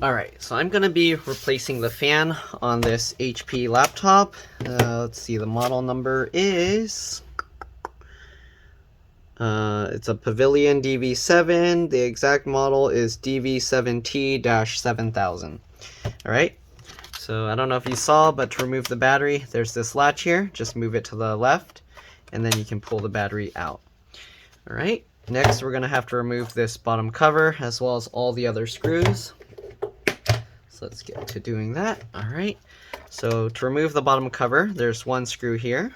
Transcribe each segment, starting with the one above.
Alright, so I'm going to be replacing the fan on this HP laptop. Let's see, the model number is... it's a Pavilion DV7. The exact model is DV7T-7000. Alright, so I don't know if you saw, but to remove the battery, there's this latch here. Just move it to the left, and then you can pull the battery out. Alright, next we're going to have to remove this bottom cover, as well as all the other screws. So let's get to doing that. Alright, so to remove the bottom cover, there's one screw here.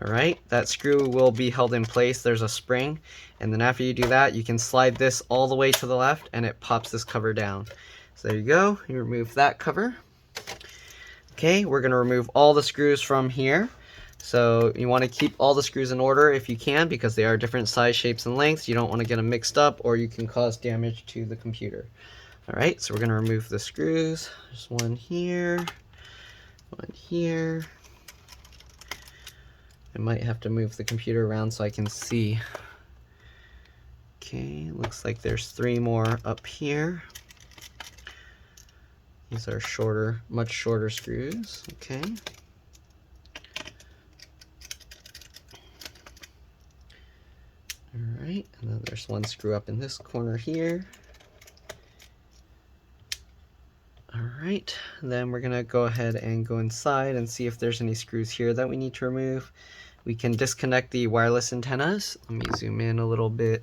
Alright, that screw will be held in place. There's a spring, and then after you do that, you can slide this all the way to the left, and it pops this cover down. So there you go, you remove that cover. Okay, we're going to remove all the screws from here. So you want to keep all the screws in order if you can, because they are different size, shapes, and lengths. You don't want to get them mixed up, or you can cause damage to the computer. Alright, so we're going to remove the screws. There's one here, one here. I might have to move the computer around so I can see. Okay, looks like there's 3 more up here. These are shorter, much shorter screws. Okay. Alright, and then there's one screw up in this corner here. Alright, then we're going to go ahead and go inside and see if there's any screws here that we need to remove. We can disconnect the wireless antennas. Let me zoom in a little bit.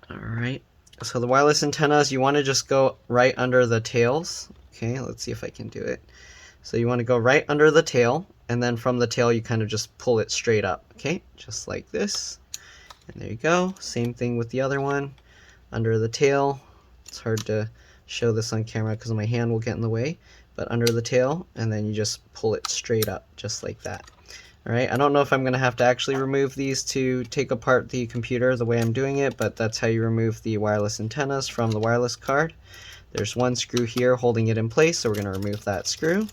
Alright, so the wireless antennas, you want to just go right under the tails. Okay, let's see if I can do it. So you want to go right under the tail, and then from the tail you kind of just pull it straight up. Okay, just like this. And there you go. Same thing with the other one. Under the tail. It's hard to show this on camera because my hand will get in the way, but under the tail, and then you just pull it straight up just like that. Alright, I don't know if I'm going to have to actually remove these to take apart the computer the way I'm doing it, but that's how you remove the wireless antennas from the wireless card. There's one screw here holding it in place, so we're going to remove that screw.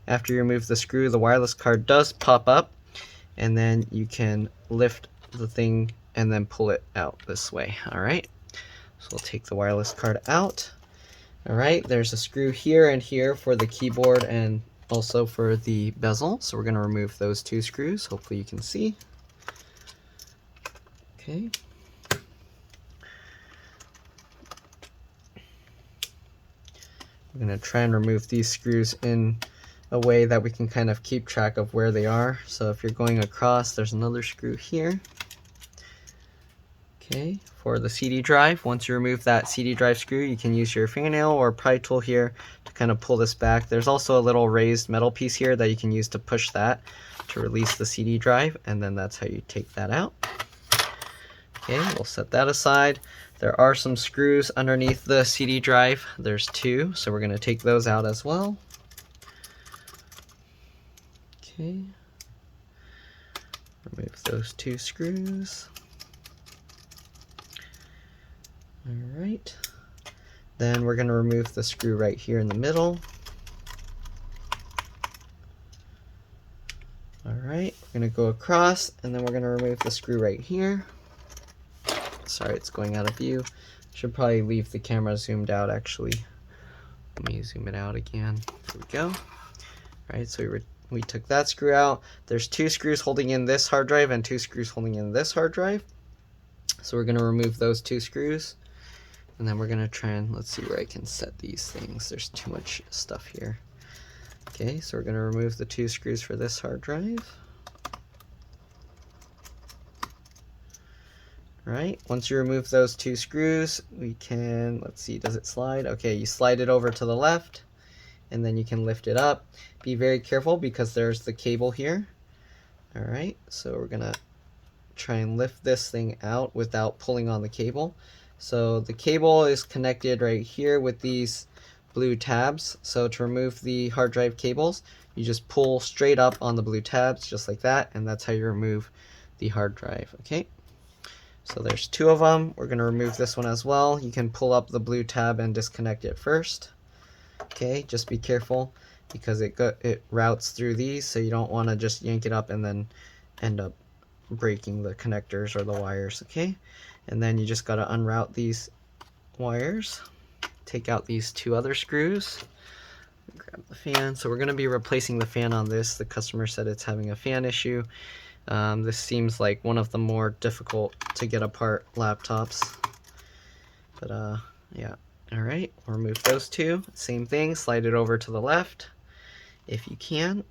After you remove the screw, the wireless card does pop up, and then you can lift the thing and then pull it out this way. Alright, so we'll take the wireless card out. Alright, there's a screw here and here for the keyboard and also for the bezel. So we're going to remove those 2 screws. Hopefully you can see. Okay. I'm going to try and remove these screws in a way that we can kind of keep track of where they are. So if you're going across, there's another screw here. Okay, for the CD drive, once you remove that CD drive screw, you can use your fingernail or pry tool here to kind of pull this back. There's also a little raised metal piece here that you can use to push that to release the CD drive, and then that's how you take that out. Okay, we'll set that aside. There are some screws underneath the CD drive. There's 2, so we're going to take those out as well. Okay, remove those 2 screws. Alright, then we're going to remove the screw right here in the middle. Alright, we're going to go across, and then we're going to remove the screw right here. Sorry, it's going out of view. Should probably leave the camera zoomed out actually. Let me zoom it out again. There we go. Alright, so we took that screw out. There's 2 screws holding in this hard drive and 2 screws holding in this hard drive. So we're going to remove those 2 screws. And then we're going to try and, let's see where I can set these things. There's too much stuff here. Okay, so we're going to remove the 2 screws for this hard drive. Alright, once you remove those 2 screws, we can, let's see, does it slide? Okay, you slide it over to the left, and then you can lift it up. Be very careful because there's the cable here. Alright, so we're going to try and lift this thing out without pulling on the cable. So the cable is connected right here with these blue tabs. So to remove the hard drive cables, you just pull straight up on the blue tabs just like that, and that's how you remove the hard drive. Okay, so there's 2 of them. We're going to remove this one as well. You can pull up the blue tab and disconnect it first. Okay, just be careful because it routes through these, so you don't want to just yank it up and then end up breaking the connectors or the wires. Okay, and then you just got to unroute these wires. Take out these 2 other screws. Grab the fan. So we're going to be replacing the fan on this. The customer said it's having a fan issue. This seems like one of the more difficult to get apart laptops. But yeah. Alright, we'll remove those 2. Same thing, slide it over to the left if you can.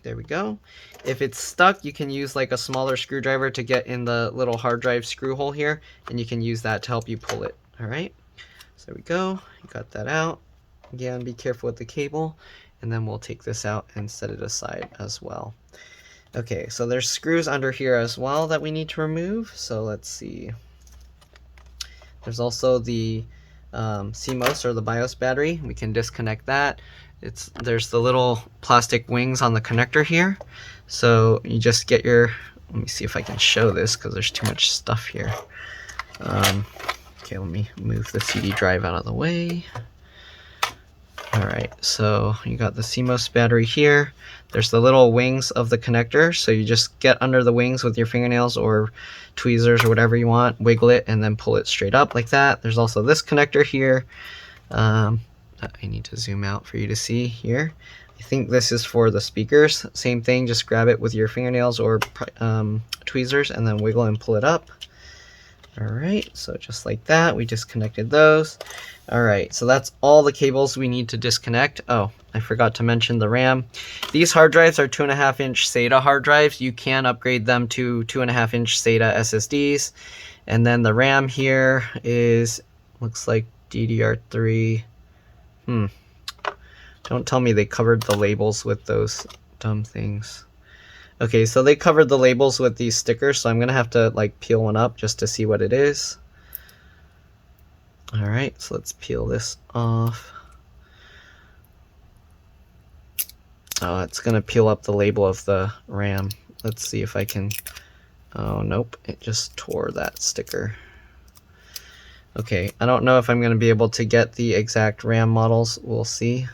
There we go. If it's stuck, you can use like a smaller screwdriver to get in the little hard drive screw hole here, and you can use that to help you pull it. Alright, so there we go. You got that out. Again, be careful with the cable, and then we'll take this out and set it aside as well. Okay, so there's screws under here as well that we need to remove. So let's see. There's also the CMOS or the BIOS battery. We can disconnect that. There's the little plastic wings on the connector here. So you just get your, let me see if I can show this because there's too much stuff here. Okay, let me move the CD drive out of the way. Alright, so you got the CMOS battery here. There's the little wings of the connector, so you just get under the wings with your fingernails or tweezers or whatever you want, wiggle it, and then pull it straight up like that. There's also this connector here. I need to zoom out for you to see here. I think this is for the speakers. Same thing, just grab it with your fingernails or tweezers and then wiggle and pull it up. Alright, so just like that, we disconnected those. Alright, so that's all the cables we need to disconnect. Oh, I forgot to mention the RAM. These hard drives are 2.5-inch SATA hard drives. You can upgrade them to 2.5-inch SATA SSDs. And then the RAM here is, looks like DDR3. Don't tell me they covered the labels with those dumb things. Okay, so they covered the labels with these stickers, so I'm gonna have to like peel one up just to see what it is. Alright, so let's peel this off. Oh, it's gonna peel up the label of the RAM. Let's see if I can. Oh, nope, it just tore that sticker. Okay, I don't know if I'm gonna be able to get the exact RAM models. We'll see.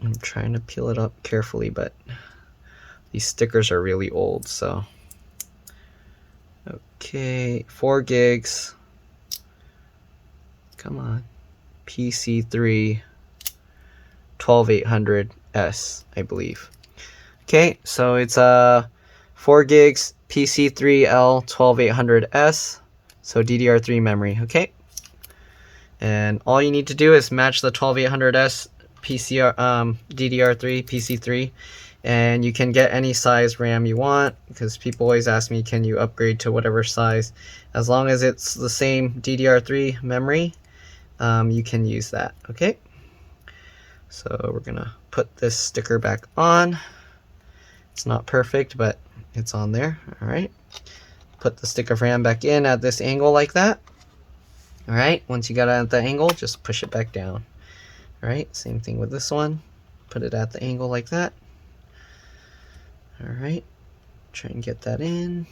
I'm trying to peel it up carefully, but these stickers are really old, so. Okay, 4 gigs. Come on. PC3 12800S, I believe. Okay, so it's 4 gigs PC3L 12800S, so DDR3 memory, okay? And all you need to do is match the 12800S DDR3 PC3, and you can get any size RAM you want, because people always ask me, can you upgrade to whatever size? As long as it's the same DDR3 memory, you can use that. Okay, so we're gonna put this sticker back on. It's not perfect, but it's on there. All right, put the stick of RAM back in at this angle like that. All right, once you got it at the angle, just push it back down. Alright, same thing with this one. Put it at the angle like that. Alright, try and get that in.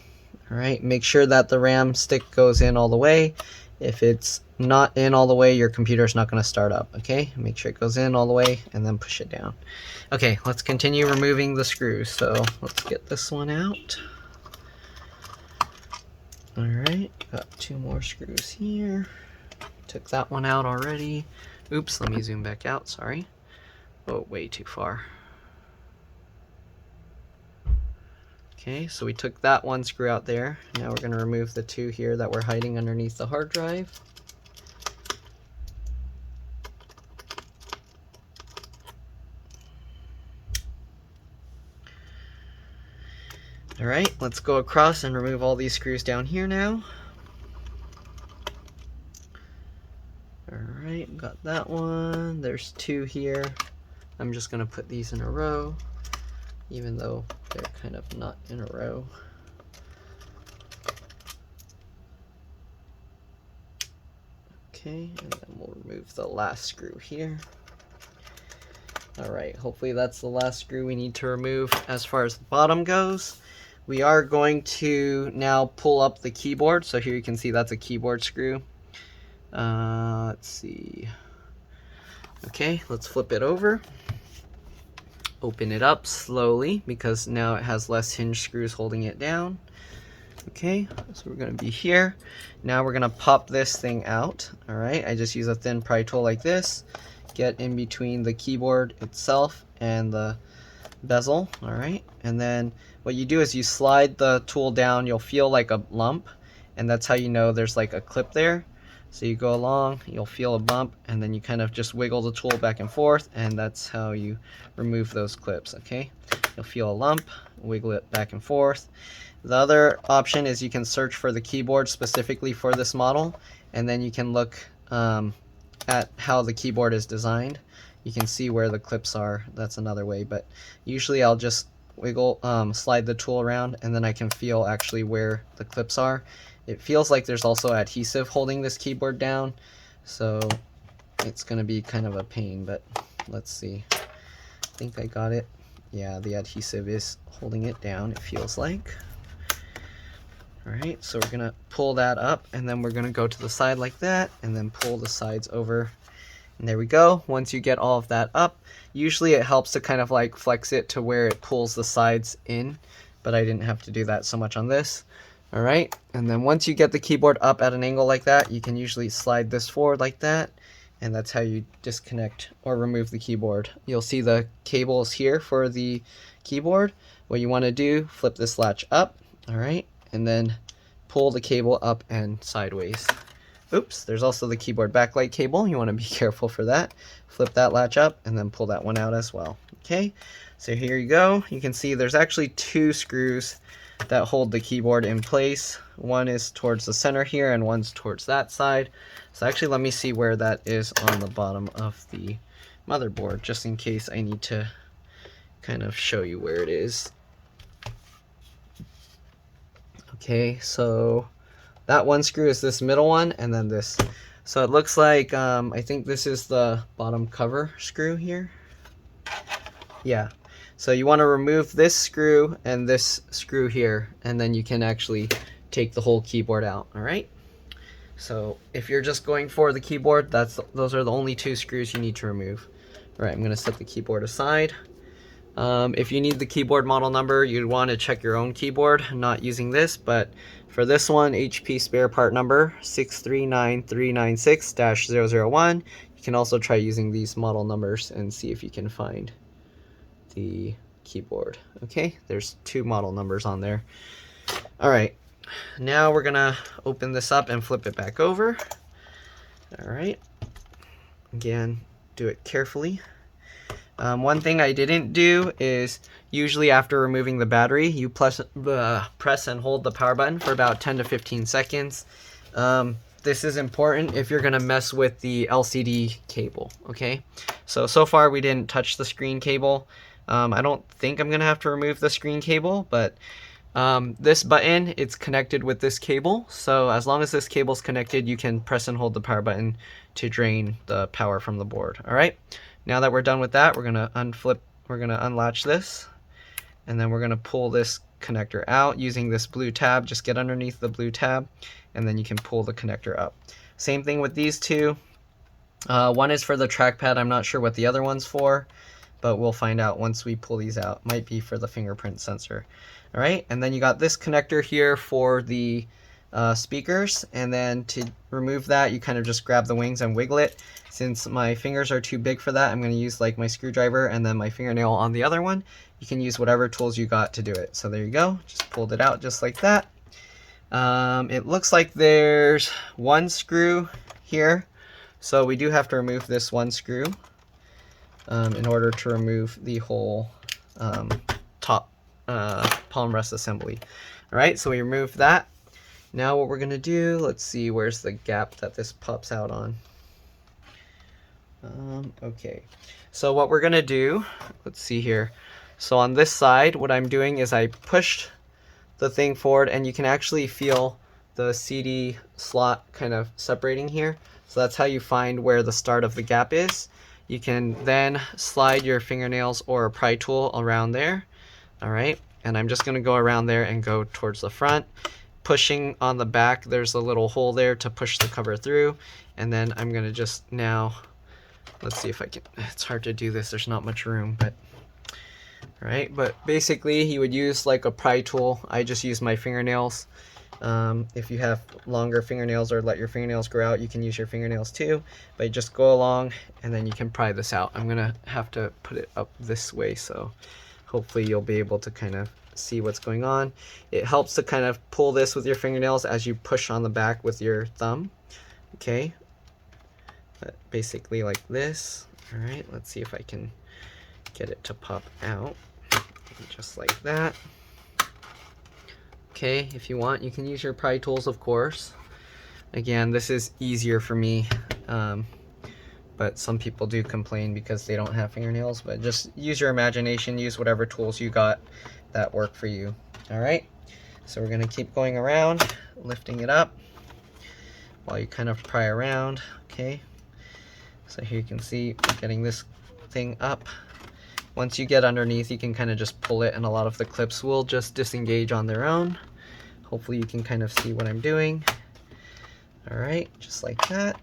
Alright, make sure that the RAM stick goes in all the way. If it's not in all the way, your computer's not going to start up, okay? Make sure it goes in all the way and then push it down. Okay, let's continue removing the screws. So let's get this one out. Alright, got 2 more screws here. Took that one out already. Oops, let me zoom back out, sorry. Oh, way too far. Okay, so we took that 1 screw out there. Now we're going to remove the 2 here that were hiding underneath the hard drive. Alright, let's go across and remove all these screws down here now. Alright, got that one. There's 2 here. I'm just going to put these in a row, even though they're kind of not in a row. Okay, and then we'll remove the last screw here. Alright, hopefully that's the last screw we need to remove as far as the bottom goes. We are going to now pull up the keyboard. So here you can see that's a keyboard screw. Let's see. Okay, let's flip it over. open it up slowly because now it has less hinge screws holding it down. Okay, so we're going to be here. Now we're going to pop this thing out. Alright, I just use a thin pry tool like this. Get in between the keyboard itself and the bezel. Alright, and then what you do is you slide the tool down. You'll feel like a lump, and that's how you know there's like a clip there. So you go along, you'll feel a bump, and then you kind of just wiggle the tool back and forth, and that's how you remove those clips. Okay, you'll feel a lump, wiggle it back and forth. The other option is you can search for the keyboard specifically for this model, and then you can look at how the keyboard is designed. You can see where the clips are. That's another way, but usually I'll just wiggle, slide the tool around, and then I can feel actually where the clips are. It feels like there's also adhesive holding this keyboard down, so it's going to be kind of a pain, but let's see. I think I got it. Yeah, the adhesive is holding it down, it feels like. Alright, so we're going to pull that up, and then we're going to go to the side like that, and then pull the sides over. And there we go. Once you get all of that up, usually it helps to kind of like flex it to where it pulls the sides in, but I didn't have to do that so much on this. Alright, and then once you get the keyboard up at an angle like that, you can usually slide this forward like that, and that's how you disconnect or remove the keyboard. You'll see the cables here for the keyboard. What you want to do, flip this latch up, alright, and then pull the cable up and sideways. Oops, there's also the keyboard backlight cable. You want to be careful for that. Flip that latch up and then pull that one out as well. Okay, so here you go. You can see there's actually two screws that hold the keyboard in place. One is towards the center here and one's towards that side. So actually let me see where that is on the bottom of the motherboard, just in case I need to kind of show you where it is. Okay, so that one screw is this middle one, and then this. So it looks like, I think this is the bottom cover screw here. Yeah. So you want to remove this screw and this screw here, and then you can actually take the whole keyboard out. Alright? So if you're just going for the keyboard, those are the only two screws you need to remove. Alright, I'm going to set the keyboard aside. If you need the keyboard model number, you'd want to check your own keyboard, not using this, but for this one, HP spare part number 639396-001. You can also try using these model numbers and see if you can find the keyboard. Okay, there's two model numbers on there. Alright, now we're gonna open this up and flip it back over. Alright, again, do it carefully. One thing I didn't do is usually after removing the battery, you press and hold the power button for about 10 to 15 seconds. This is important if you're going to mess with the LCD cable, okay? So far we didn't touch the screen cable. I don't think I'm going to have to remove the screen cable, but this button, it's connected with this cable. So as long as this cable's connected, you can press and hold the power button to drain the power from the board, all right? Now that we're done with that, we're gonna unlatch this, and then we're gonna pull this connector out using this blue tab. Just get underneath the blue tab, and then you can pull the connector up. Same thing with these two. One is for the trackpad. I'm not sure what the other one's for, but we'll find out once we pull these out. Might be for the fingerprint sensor. All right, and then you got this connector here for the speakers, and then to remove that, you kind of just grab the wings and wiggle it. Since my fingers are too big for that, I'm going to use like my screwdriver and then my fingernail on the other one. You can use whatever tools you got to do it. So there you go, just pulled it out just like that. It looks like there's one screw here, so we do have to remove this one screw in order to remove the whole top palm rest assembly. Alright, so we removed that. Now what we're going to do, let's see, where's the gap that this pops out on? Okay, so what we're going to do, let's see here. So on this side, what I'm doing is I pushed the thing forward, and you can actually feel the CD slot kind of separating here. So that's how you find where the start of the gap is. You can then slide your fingernails or a pry tool around there. Alright, and I'm just going to go around there and go towards the front. Pushing on the back, there's a little hole there to push the cover through, and then I'm going to just now, let's see if I can, it's hard to do this, there's not much room, but Alright, but basically you would use like a pry tool. I just use my fingernails. If you have longer fingernails or let your fingernails grow out, you can use your fingernails too. But you just go along and then you can pry this out. I'm gonna have to put it up this way, so hopefully you'll be able to kind of see what's going on. It helps to kind of pull this with your fingernails as you push on the back with your thumb. Okay, but basically like this. Alright, let's see if I can get it to pop out. Just like that. Okay, if you want, you can use your pry tools, of course. Again, this is easier for me, but some people do complain because they don't have fingernails. But just use your imagination, use whatever tools you got that work for you. Alright, so we're going to keep going around, lifting it up while you kind of pry around. Okay, so here you can see we're getting this thing up. Once you get underneath, you can kind of just pull it, and a lot of the clips will just disengage on their own. Hopefully you can kind of see what I'm doing. Alright, just like that.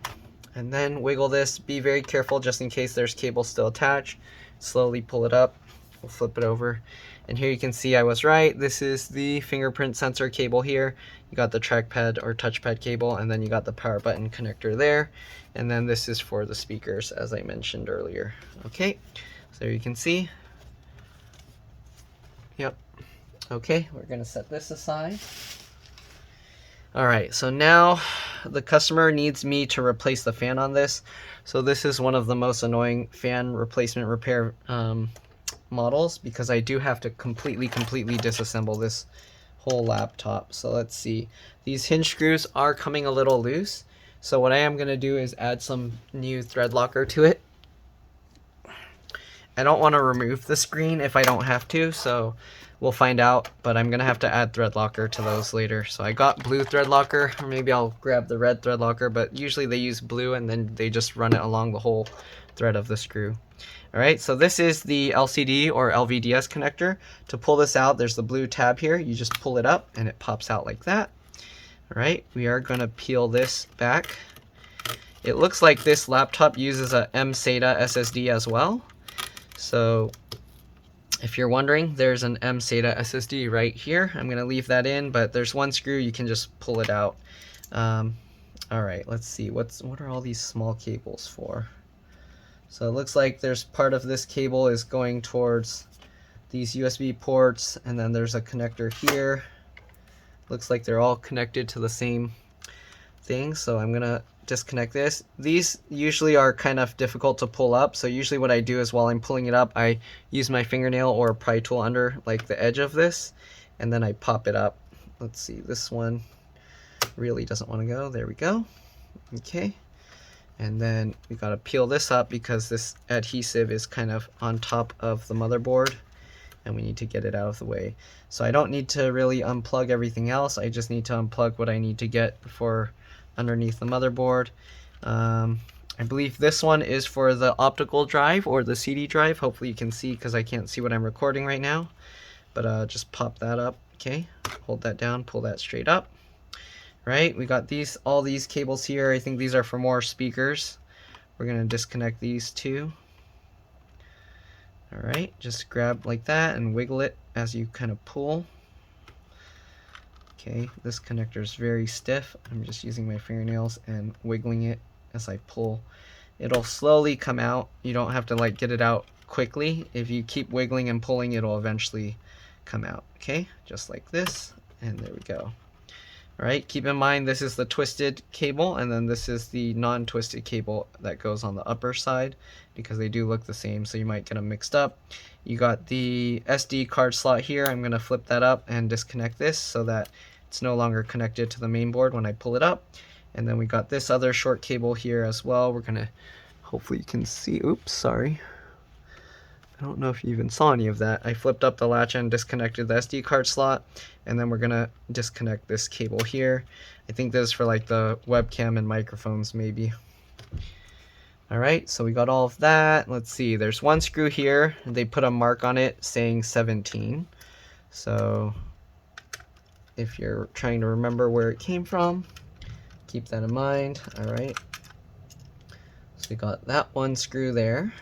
And then wiggle this. Be very careful just in case there's cable still attached. Slowly pull it up. We'll flip it over. And here you can see I was right. This is the fingerprint sensor cable here. You got the trackpad or touchpad cable, and then you got the power button connector there. And then this is for the speakers, as I mentioned earlier. Okay. So there you can see. Yep. Okay, we're going to set this aside. Alright, so now the customer needs me to replace the fan on this. So this is one of the most annoying fan replacement repair models, because I do have to completely disassemble this whole laptop. So let's see. These hinge screws are coming a little loose. So what I am going to do is add some new thread locker to it. I don't want to remove the screen if I don't have to, so we'll find out, but I'm going to have to add thread locker to those later. So I got blue thread locker, or maybe I'll grab the red thread locker, but usually they use blue and then they just run it along the whole thread of the screw. Alright, so this is the LCD or LVDS connector. To pull this out, there's the blue tab here. You just pull it up and it pops out like that. Alright, we are going to peel this back. It looks like this laptop uses a M-SATA SSD as well. So if you're wondering, there's an M-SATA SSD right here. I'm going to leave that in, but there's one screw, you can just pull it out. Alright, let's see, what are all these small cables for? So it looks like there's part of this cable is going towards these USB ports, and then there's a connector here. Looks like they're all connected to the same thing, so I'm going to disconnect this. These usually are kind of difficult to pull up, so usually what I do is while I'm pulling it up, I use my fingernail or a pry tool under like the edge of this, and then I pop it up. Let's see, this one really doesn't want to go. There we go. Okay, and then we got to peel this up because this adhesive is kind of on top of the motherboard, and we need to get it out of the way. So I don't need to really unplug everything else, I just need to unplug what I need to get for underneath the motherboard. I believe this one is for the optical drive or the CD drive. Hopefully you can see because I can't see what I'm recording right now, but just pop that up. Okay, hold that down, pull that straight up. Right, we got all these cables here. I think these are for more speakers. We're gonna disconnect these two. Alright, just grab like that and wiggle it as you kind of pull. Okay, this connector is very stiff. I'm just using my fingernails and wiggling it as I pull. It'll slowly come out. You don't have to like get it out quickly. If you keep wiggling and pulling, it'll eventually come out. Okay, just like this, and there we go. Alright, keep in mind this is the twisted cable, and then this is the non-twisted cable that goes on the upper side, because they do look the same, so you might get them mixed up. You got the SD card slot here. I'm going to flip that up and disconnect this so that it's no longer connected to the main board when I pull it up. And then we got this other short cable here as well. We're going to, hopefully you can see, oops, sorry. I don't know if you even saw any of that. I flipped up the latch and disconnected the SD card slot, and then we're going to disconnect this cable here. I think this is for like the webcam and microphones maybe. Alright, so we got all of that. Let's see, there's one screw here. They put a mark on it saying 17. So if you're trying to remember where it came from, keep that in mind. Alright, so we got that one screw there.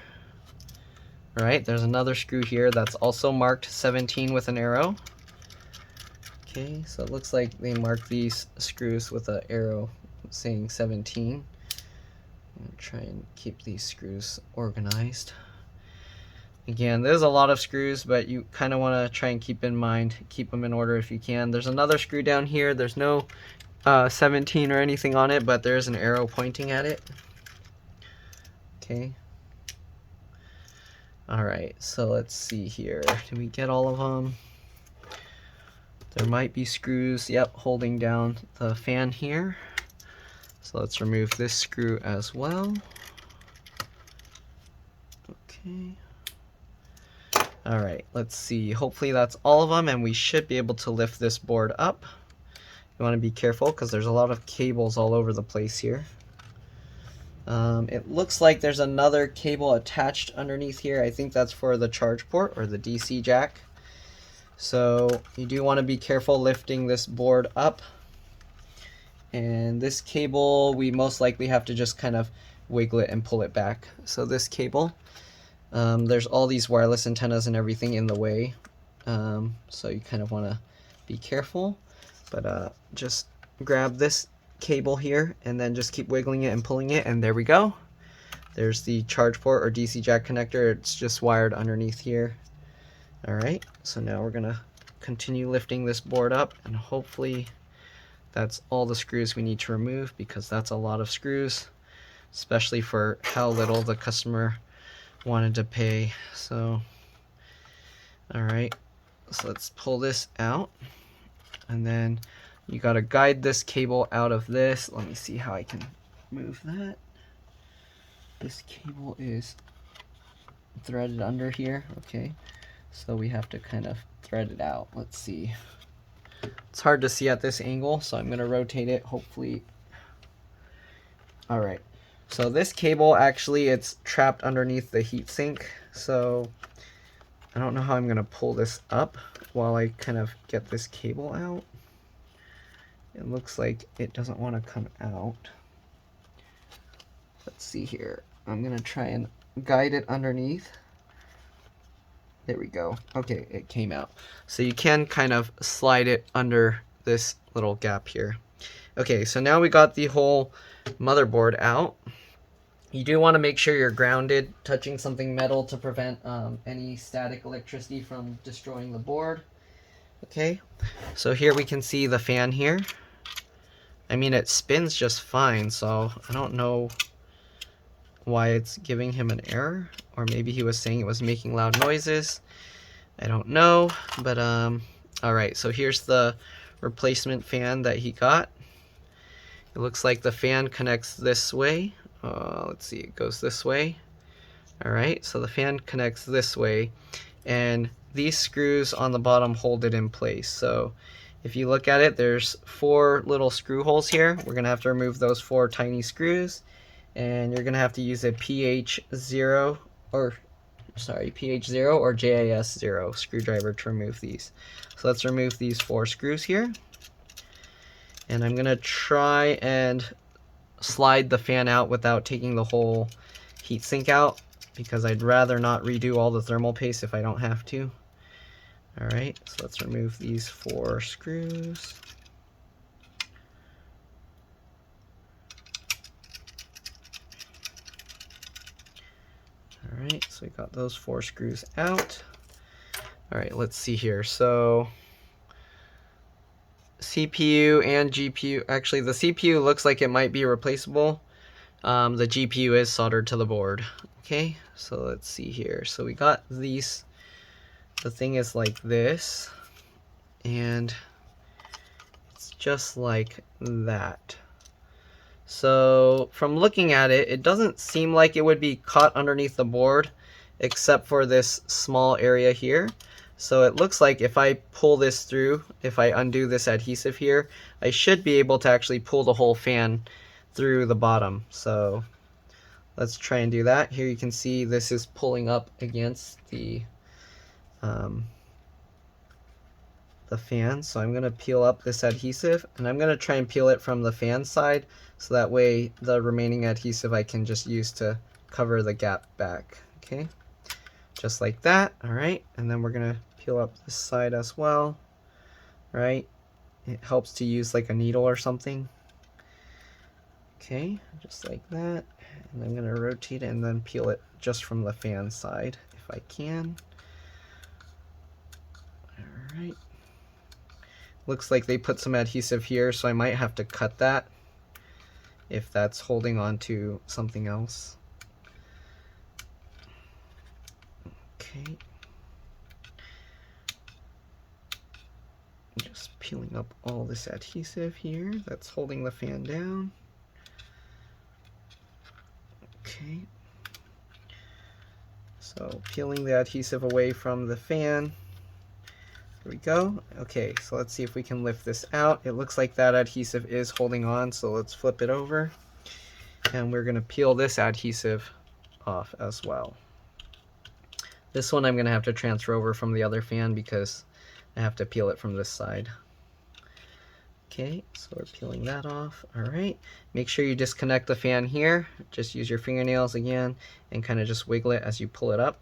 All right, there's another screw here that's also marked 17 with an arrow. Okay, so it looks like they marked these screws with an arrow saying 17. I'm gonna try and keep these screws organized. Again, there's a lot of screws, but you kind of want to try and keep in mind, keep them in order if you can. There's another screw down here. There's no 17 or anything on it, but there's an arrow pointing at it. Okay. Alright, so let's see here. Did we get all of them? There might be screws, yep, holding down the fan here. So let's remove this screw as well. Okay. Alright, let's see. Hopefully that's all of them, and we should be able to lift this board up. You want to be careful because there's a lot of cables all over the place here. It looks like there's another cable attached underneath here. I think that's for the charge port or the DC jack. So you do want to be careful lifting this board up. And this cable, we most likely have to just kind of wiggle it and pull it back. So this cable, there's all these wireless antennas and everything in the way. So you kind of want to be careful. But just grab this cable here and then just keep wiggling it and pulling it, and there we go. There's the charge port or DC jack connector. It's just wired underneath here. Alright, so now we're gonna continue lifting this board up, and hopefully that's all the screws we need to remove, because that's a lot of screws, especially for how little the customer wanted to pay. So alright, so let's pull this out, and then you got to guide this cable out of this. Let me see how I can move that. This cable is threaded under here. Okay, so we have to kind of thread it out. Let's see. It's hard to see at this angle, so I'm going to rotate it, hopefully. Alright, so this cable, actually, it's trapped underneath the heatsink. So I don't know how I'm going to pull this up while I kind of get this cable out. It looks like it doesn't want to come out. Let's see here. I'm going to try and guide it underneath. There we go. Okay, it came out. So you can kind of slide it under this little gap here. Okay, so now we got the whole motherboard out. You do want to make sure you're grounded, touching something metal to prevent any static electricity from destroying the board. Okay, so here we can see the fan here. I mean, it spins just fine, so I don't know why it's giving him an error, or maybe he was saying it was making loud noises. I don't know, but alright, so here's the replacement fan that he got. It looks like the fan connects this way. Let's see, it goes this way. Alright, so the fan connects this way, and these screws on the bottom hold it in place. So if you look at it, there's 4 little screw holes here. We're going to have to remove those 4 tiny screws, and you're going to have to use a PH0 or JIS0 screwdriver to remove these. So let's remove these 4 screws here. And I'm going to try and slide the fan out without taking the whole heatsink out, because I'd rather not redo all the thermal paste if I don't have to. Alright, so let's remove these 4 screws. Alright, so we got those 4 screws out. Alright, let's see here. So CPU and GPU, actually the CPU looks like it might be replaceable. The GPU is soldered to the board. Okay, so let's see here. So we got these. The thing is like this, and it's just like that. So from looking at it, it doesn't seem like it would be caught underneath the board except for this small area here. So it looks like if I pull this through, if I undo this adhesive here, I should be able to actually pull the whole fan through the bottom. So let's try and do that. Here you can see this is pulling up against the fan. So I'm going to peel up this adhesive, and I'm going to try and peel it from the fan side, so that way the remaining adhesive I can just use to cover the gap back. Okay, just like that. All right, and then we're gonna peel up this side as well, right? It helps to use like a needle or something. Okay, just like that. And I'm gonna rotate it and then peel it just from the fan side if I can. All right. Looks like they put some adhesive here, so I might have to cut that if that's holding on to something else. Okay. Just peeling up all this adhesive here that's holding the fan down. Okay. So peeling the adhesive away from the fan. There we go. Okay, so let's see if we can lift this out. It looks like that adhesive is holding on, so let's flip it over. And we're going to peel this adhesive off as well. This one I'm going to have to transfer over from the other fan because I have to peel it from this side. Okay, so we're peeling that off. All right, make sure you disconnect the fan here. Just use your fingernails again and kind of just wiggle it as you pull it up.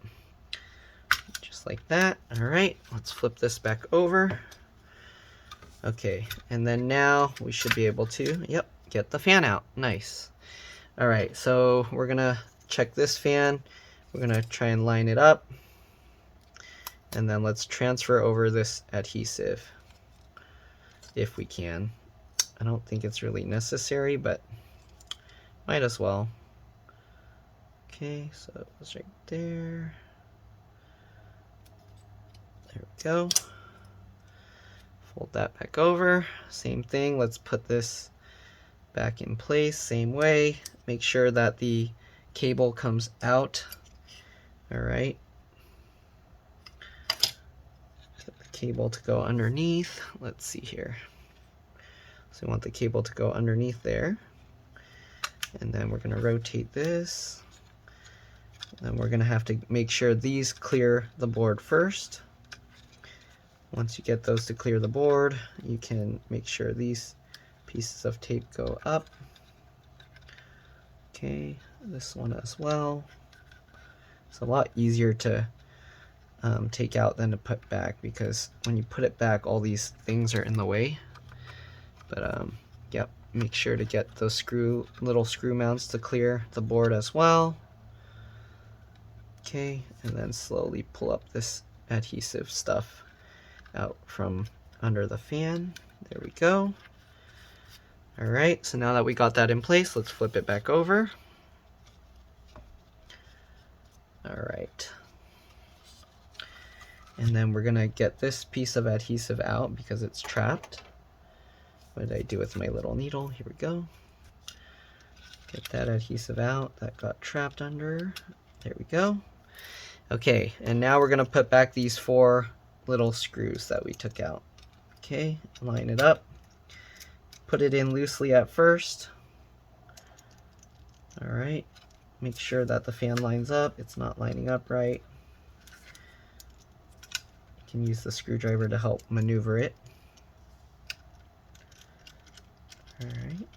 Just like that. All right, let's flip this back over. Okay, and then now we should be able to, yep, get the fan out. Nice. All right, so we're gonna check this fan. We're gonna try and line it up. And then let's transfer over this adhesive if we can. I don't think it's really necessary, but might as well. Okay, so it was right there. There we go. Fold that back over. Same thing, let's put this back in place, same way. Make sure that the cable comes out. All right. Get the cable to go underneath. Let's see here. So we want the cable to go underneath there. And then we're going to rotate this. And we're going to have to make sure these clear the board first. Once you get those to clear the board, you can make sure these pieces of tape go up. Okay, this one as well. It's a lot easier to take out than to put back, because when you put it back, all these things are in the way. But yep, make sure to get those little screw mounts to clear the board as well. Okay, and then slowly pull up this adhesive stuff out from under the fan. There we go. All right, so now that we got that in place, let's flip it back over. All right. And then we're gonna get this piece of adhesive out because it's trapped. What did I do with my little needle? Here we go. Get that adhesive out. That got trapped under. There we go. Okay, and now we're gonna put back these 4 little screws that we took out. Okay, line it up. Put it in loosely at first. All right, make sure that the fan lines up. It's not lining up right. You can use the screwdriver to help maneuver it. All right,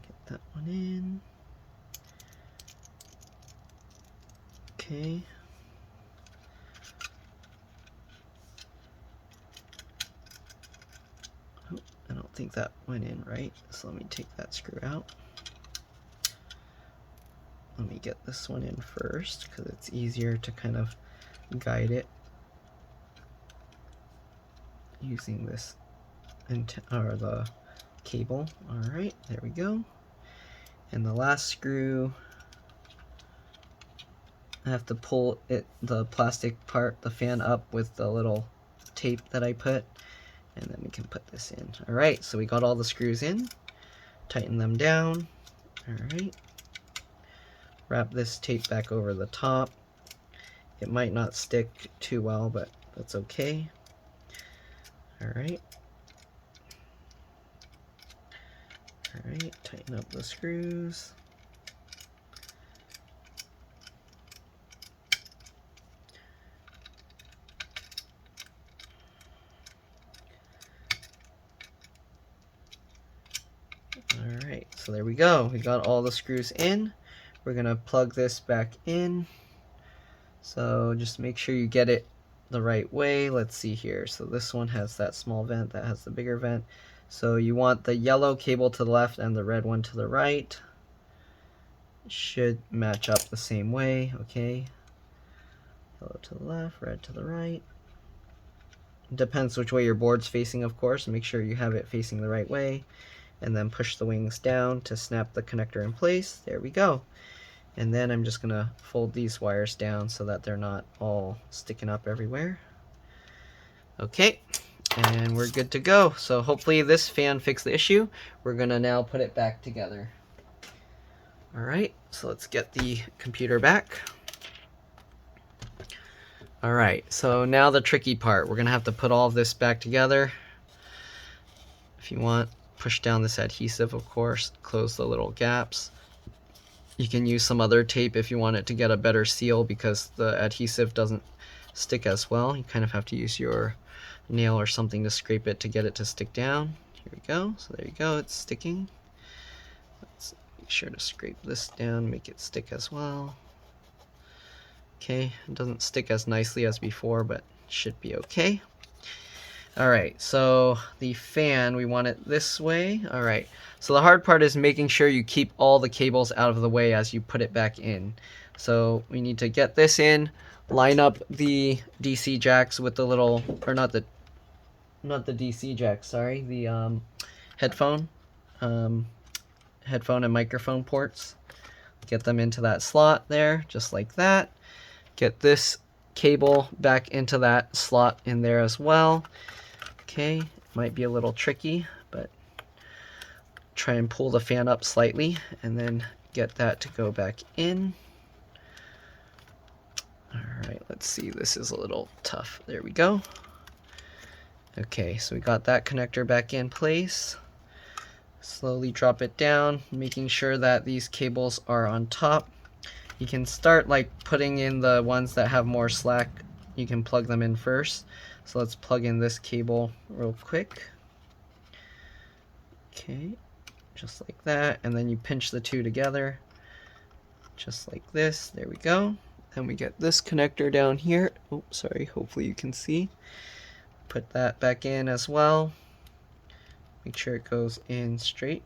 get that one in. Okay. Oh, I don't think that went in right, so let me take that screw out. Let me get this one in first because it's easier to kind of guide it using this or the cable. All right, there we go. And the last screw, I have to pull the plastic part, the fan, up with the little tape that I put, and then we can put this in. All right, so we got all the screws in. Tighten them down. All right. Wrap this tape back over the top. It might not stick too well, but that's okay. All right. All right, tighten up the screws. All right, so there we go. We got all the screws in. We're gonna plug this back in. So just make sure you get it the right way. Let's see here. So this one has that small vent, that has the bigger vent. So you want the yellow cable to the left and the red one to the right. Should match up the same way, okay? Yellow to the left, red to the right. Depends which way your board's facing, of course. Make sure you have it facing the right way. And then push the wings down to snap the connector in place. There we go. And then I'm just gonna fold these wires down so that they're not all sticking up everywhere. Okay, and we're good to go. So hopefully this fan fixed the issue. We're gonna now put it back together. All right, so let's get the computer back. All right, so now the tricky part. We're gonna have to put all of this back together. If you want, push down this adhesive, of course, close the little gaps. You can use some other tape if you want it to get a better seal because the adhesive doesn't stick as well. You kind of have to use your nail or something to scrape it to get it to stick down. Here we go. So there you go, it's sticking. Let's make sure to scrape this down, make it stick as well. Okay, it doesn't stick as nicely as before, but it should be okay. Alright, so the fan, we want it this way. Alright, so the hard part is making sure you keep all the cables out of the way as you put it back in. So we need to get this in, line up the DC jacks with the little, or not the DC jacks, sorry, the headphone and microphone ports. Get them into that slot there, just like that. Get this cable back into that slot in there as well. Okay, might be a little tricky, but try and pull the fan up slightly and then get that to go back in. Alright, let's see, this is a little tough. There we go. Okay, so we got that connector back in place. Slowly drop it down, making sure that these cables are on top. You can start like putting in the ones that have more slack. You can plug them in first. So let's plug in this cable real quick. Okay, just like that. And then you pinch the two together, just like this. There we go. And we get this connector down here. Oh, sorry, hopefully you can see. Put that back in as well. Make sure it goes in straight.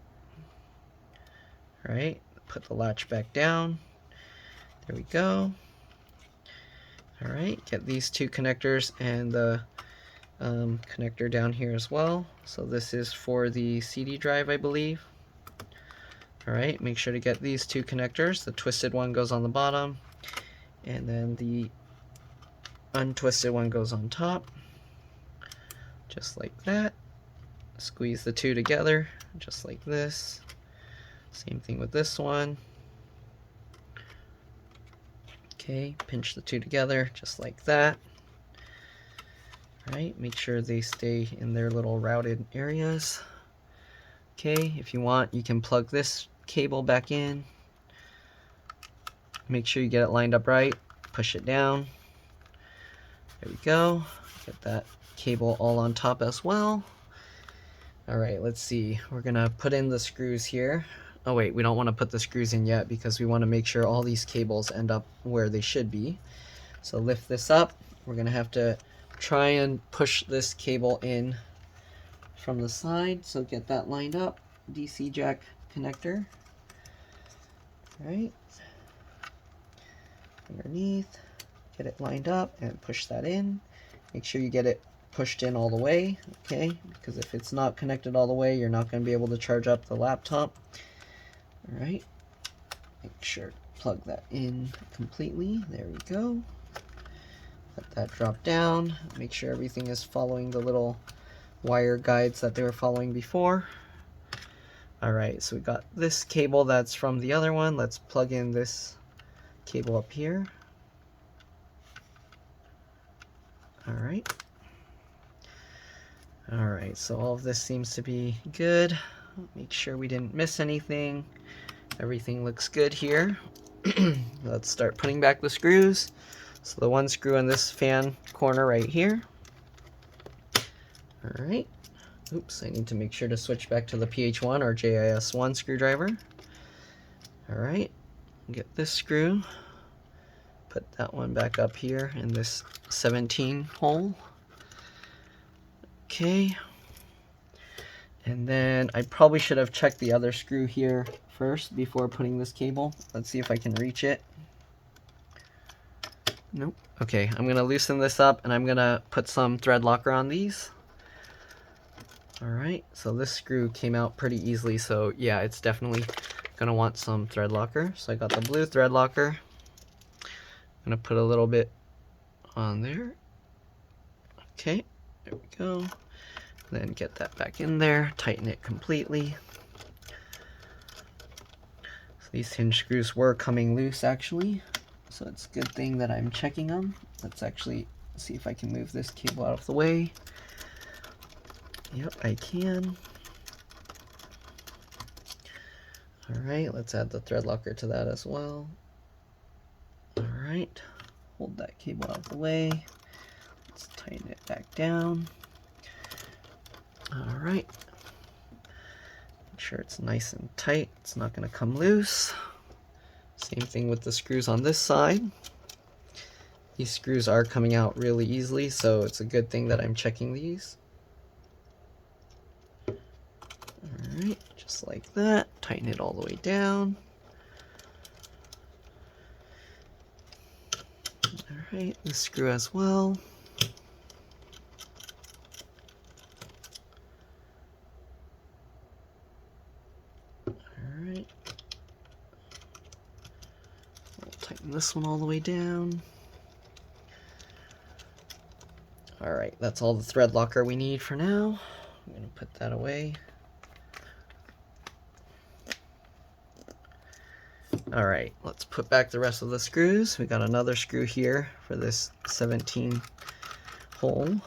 All right, put the latch back down. There we go. All right, get these two connectors and the connector down here as well. So this is for the CD drive, I believe. All right, make sure to get these two connectors. The twisted one goes on the bottom, and then the untwisted one goes on top, just like that. Squeeze the two together, just like this. Same thing with this one. Okay, pinch the two together, just like that. Alright, make sure they stay in their little routed areas. Okay, if you want, you can plug this cable back in. Make sure you get it lined up right. Push it down. There we go. Get that cable all on top as well. Alright, let's see. We're gonna put in the screws here. Oh wait, we don't want to put the screws in yet because we want to make sure all these cables end up where they should be. So lift this up. We're going to have to try and push this cable in from the side. So get that lined up. DC jack connector. Alright. Underneath. Get it lined up and push that in. Make sure you get it pushed in all the way, okay? Because if it's not connected all the way, you're not going to be able to charge up the laptop. Alright, make sure to plug that in completely. There we go. Let that drop down. Make sure everything is following the little wire guides that they were following before. Alright, so we got this cable that's from the other one. Let's plug in this cable up here. Alright. Alright, so all of this seems to be good. Make sure we didn't miss anything. Everything looks good here. Let's start putting back the screws. So the one screw in this fan corner right here. Alright. Oops, I need to make sure to switch back to the PH1 or JIS1 screwdriver. Alright, get this screw Put that one back up here in this 17 hole. Okay. And then I probably should have checked the other screw here first before putting this cable. Let's see if I can reach it. Nope. Okay, I'm gonna loosen this up and I'm gonna put some thread locker on these. Alright, so this screw came out pretty easily, so yeah, it's definitely gonna want some thread locker. So I got the blue thread locker. I'm gonna put a little bit on there. Okay, there we go. Then get that back in there, tighten it completely. So these hinge screws were coming loose actually, so it's a good thing that I'm checking them. Let's actually see if I can move this cable out of the way. Yep, I can. Alright, let's add the thread locker to that as well. Alright, hold that cable out of the way. Let's tighten it back down. Alright, make sure it's nice and tight, it's not going to come loose. Same thing with the screws on this side. These screws are coming out really easily, so it's a good thing that I'm checking these. Alright, just like that, tighten it all the way down. Alright, this screw as well. Alright. We'll tighten this one all the way down. Alright, that's all the thread locker we need for now. I'm going to put that away. Alright, let's put back the rest of the screws. We got another screw here for this 17 hole.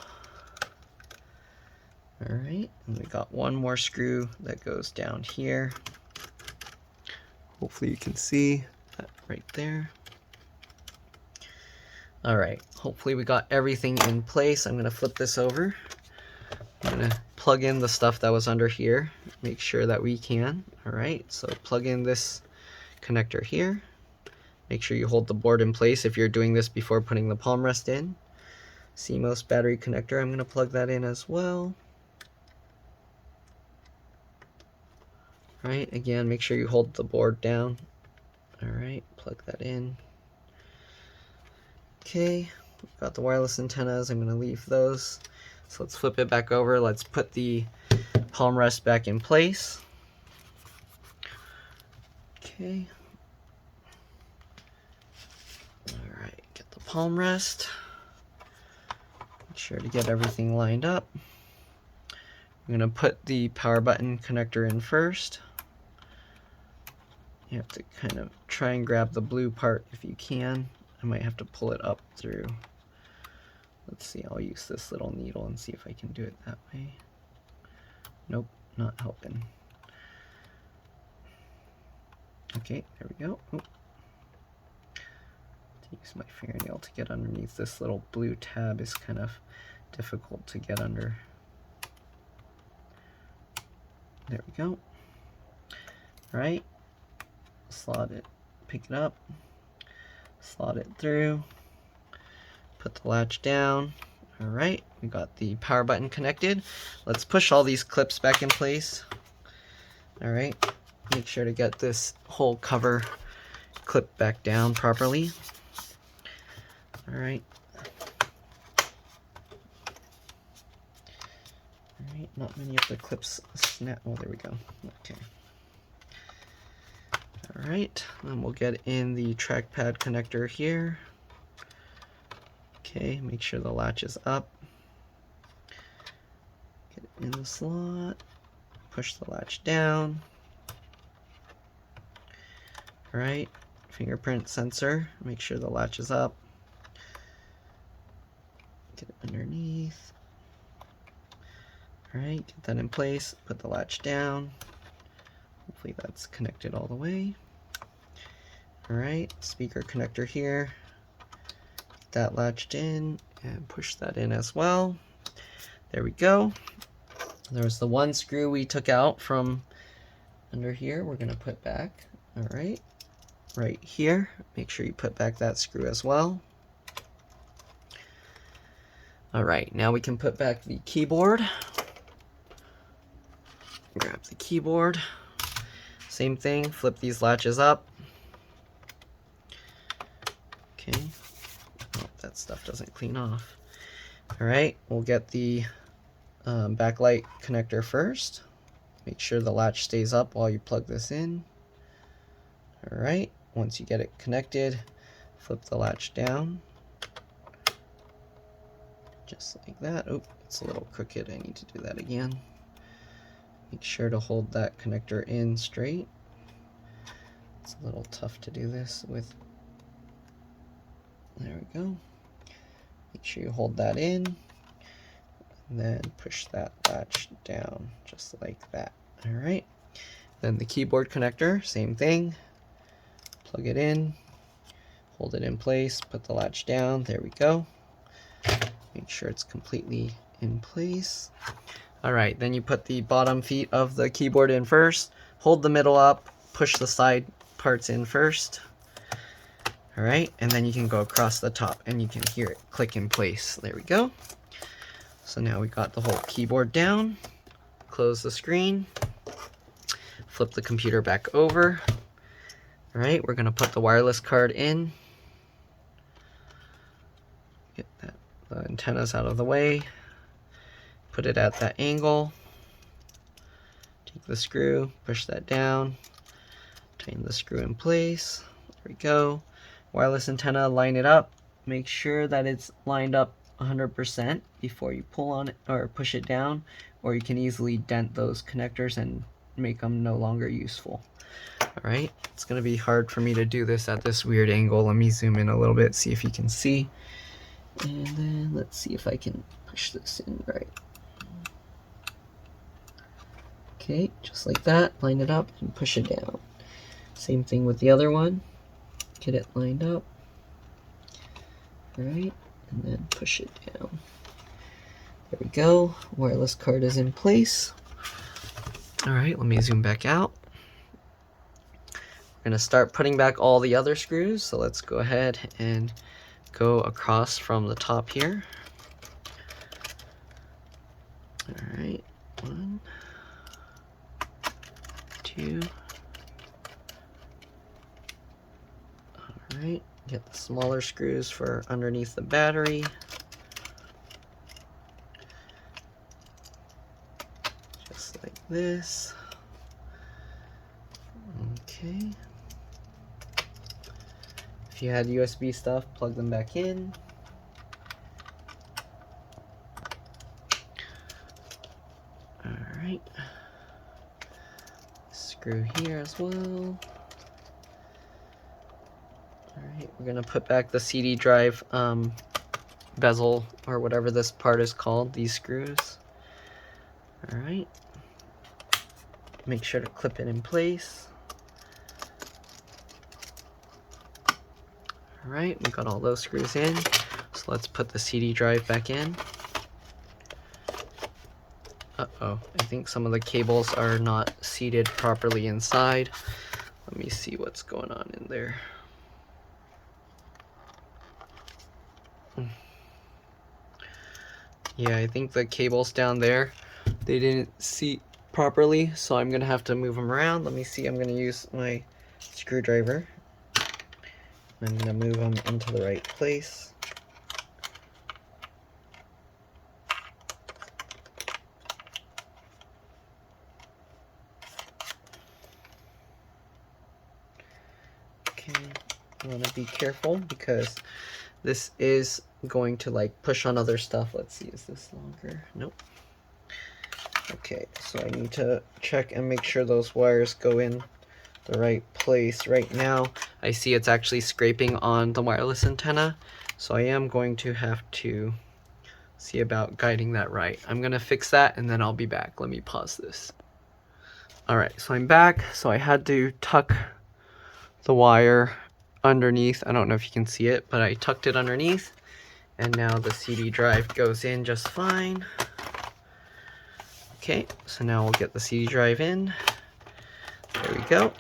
Alright, and we got one more screw that goes down here. Hopefully you can see that right there. Alright, hopefully we got everything in place. I'm going to flip this over. I'm going to plug in the stuff that was under here. Make sure that we can. Alright, so plug in this connector here. Make sure you hold the board in place if you're doing this before putting the palm rest in. CMOS battery connector, I'm going to plug that in as well. Alright, again, make sure you hold the board down. Alright, plug that in. Okay, we've got the wireless antennas. I'm going to leave those. So let's flip it back over. Let's put the palm rest back in place. Okay. Alright, get the palm rest. Make sure to get everything lined up. I'm going to put the power button connector in first. You have to kind of try and grab the blue part if you can. I might have to pull it up through. Let's see, I'll use this little needle and see if I can do it that way. Nope, not helping. Okay, there we go. Oh. To use my fingernail to get underneath this little blue tab is kind of difficult to get under. There we go. Right, slot it, pick it up, slot it through, put the latch down. Alright, we got the power button connected. Let's push all these clips back in place. Alright, make sure to get this whole cover clipped back down properly. Alright. Alright, not many of the clips snap. Oh, there we go. Okay. Alright, then we'll get in the trackpad connector here. Okay, make sure the latch is up. Get it in the slot. Push the latch down. Alright, fingerprint sensor. Make sure the latch is up. Get it underneath. Alright, get that in place. Put the latch down. Hopefully that's connected all the way. Alright, speaker connector here. Get that latched in and push that in as well. There we go. There's the one screw we took out from under here. We're going to put back. Alright. right here. Make sure you put back that screw as well. Alright, now we can put back the keyboard. Grab the keyboard. Same thing, flip these latches up. Okay. Oh, that stuff doesn't clean off. Alright, we'll get the backlight connector first. Make sure the latch stays up while you plug this in. Alright, once you get it connected, flip the latch down. Just like that. Oh, it's a little crooked. I need to do that again. Make sure to hold that connector in straight. It's a little tough to do this with. There we go. Make sure you hold that in. And then push that latch down, just like that. Alright. Then the keyboard connector, same thing. Plug it in. Hold it in place. Put the latch down. There we go. Make sure it's completely in place. Alright, then you put the bottom feet of the keyboard in first. Hold the middle up. Push the side parts in first. Alright, and then you can go across the top and you can hear it click in place. There we go. So now we got the whole keyboard down. Close the screen. Flip the computer back over. Alright, we're going to put the wireless card in. Get the antennas out of the way. Put it at that angle. Take the screw, push that down. Tighten the screw in place. There we go. Wireless antenna, line it up. Make sure that it's lined up 100% before you pull on it or push it down, or you can easily dent those connectors and make them no longer useful. Alright, it's going to be hard for me to do this at this weird angle. Let me zoom in a little bit, see if you can see. And then let's see if I can push this in right. Okay, just like that. Line it up and push it down. Same thing with the other one. Get it lined up. Alright, and then push it down. There we go. Wireless card is in place. Alright, let me zoom back out. We're going to start putting back all the other screws. So let's go ahead and go across from the top here. Alright, 1, 2. Alright, get the smaller screws for underneath the battery. Just like this. Okay. If you had USB stuff, plug them back in. Alright. Screw here as well. Alright, we're going to put back the CD drive bezel, or whatever this part is called, these screws. Alright. Make sure to clip it in place. Alright, we got all those screws in. So let's put the CD drive back in. Uh-oh, I think some of the cables are not seated properly inside. Let me see what's going on in there. Yeah, I think the cables down there, they didn't seat properly, so I'm gonna have to move them around. Let me see, I'm gonna use my screwdriver. I'm gonna move them into the right place. Okay, you want to be careful because this is going to like push on other stuff. Let's see, is this longer? Nope. Okay, so I need to check and make sure those wires go in the right place. Right now, I see it's actually scraping on the wireless antenna, so I am going to have to see about guiding that right. I'm going to fix that and then I'll be back. Let me pause this. Alright, so I'm back. So I had to tuck the wire underneath. I don't know if you can see it, but I tucked it underneath, and now the CD drive goes in just fine. Okay, so now we'll get the CD drive in. There we go.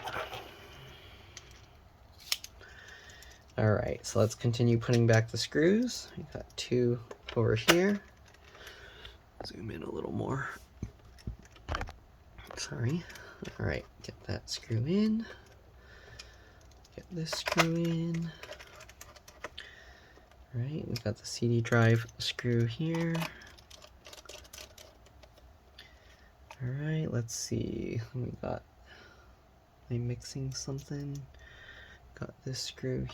Alright, so let's continue putting back the screws. We've got 2 over here. Zoom in a little more. Sorry. Alright, get that screw in. Get this screw in. Alright, we've got the CD drive screw here. Alright, let's see. We got, am I mixing something? Got this screw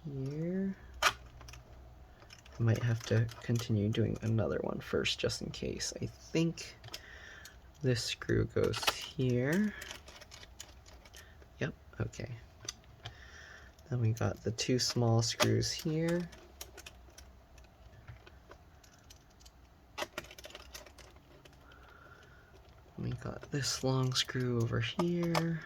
here. I might have to continue doing another one first just in case. I think this screw goes here. Yep, okay. Then we got the 2 small screws here. We got this long screw over here. Then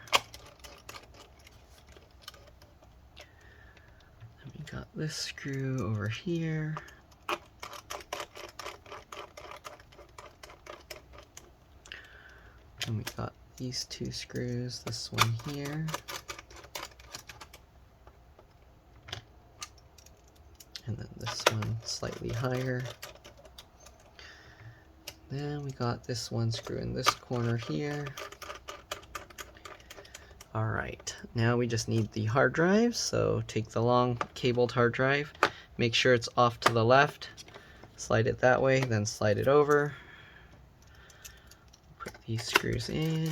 we got this screw over here. And we got these 2 screws, this one here. And then this one slightly higher. Then we got this one screw in this corner here. Alright, now we just need the hard drive, so take the long cabled hard drive, make sure it's off to the left, slide it that way, then slide it over. Put these screws in.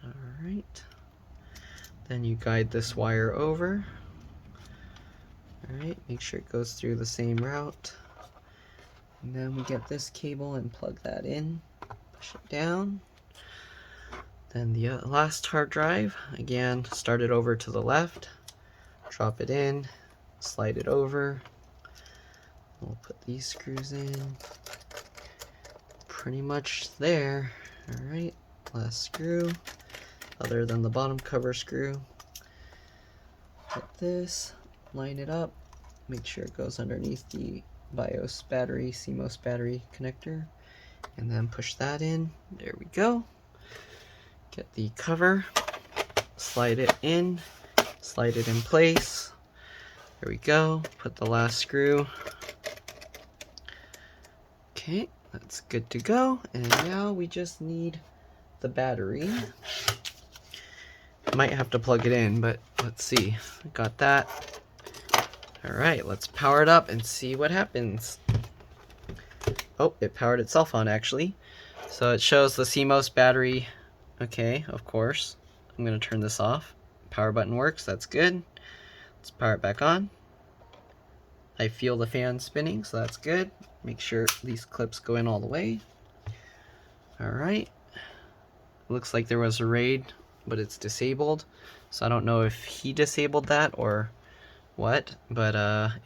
Alright, then you guide this wire over. Alright, make sure it goes through the same route. And then we get this cable and plug that in. Push it down. Then the last hard drive, again, start it over to the left. Drop it in. Slide it over. We'll put these screws in. Pretty much there. Alright, last screw. Other than the bottom cover screw. Get this. Line it up, make sure it goes underneath the BIOS battery, CMOS battery connector, and then push that in. There we go. Get the cover, slide it in, slide it in place. There we go. Put the last screw. Okay, that's good to go. And now we just need the battery. Might have to plug it in, but let's see. Got that. Alright, let's power it up and see what happens. Oh, it powered itself on actually. So it shows the CMOS battery. Okay, of course. I'm going to turn this off. Power button works, that's good. Let's power it back on. I feel the fan spinning, so that's good. Make sure these clips go in all the way. Alright. Looks like there was a RAID, but it's disabled. So I don't know if he disabled that or what, but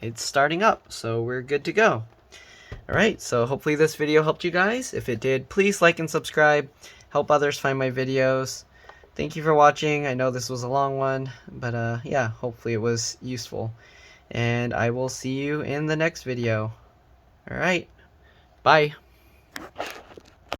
it's starting up, so we're good to go. Alright, so hopefully this video helped you guys. If it did, please like and subscribe. Help others find my videos. Thank you for watching. I know this was a long one, but yeah, hopefully it was useful. And I will see you in the next video. Alright, bye.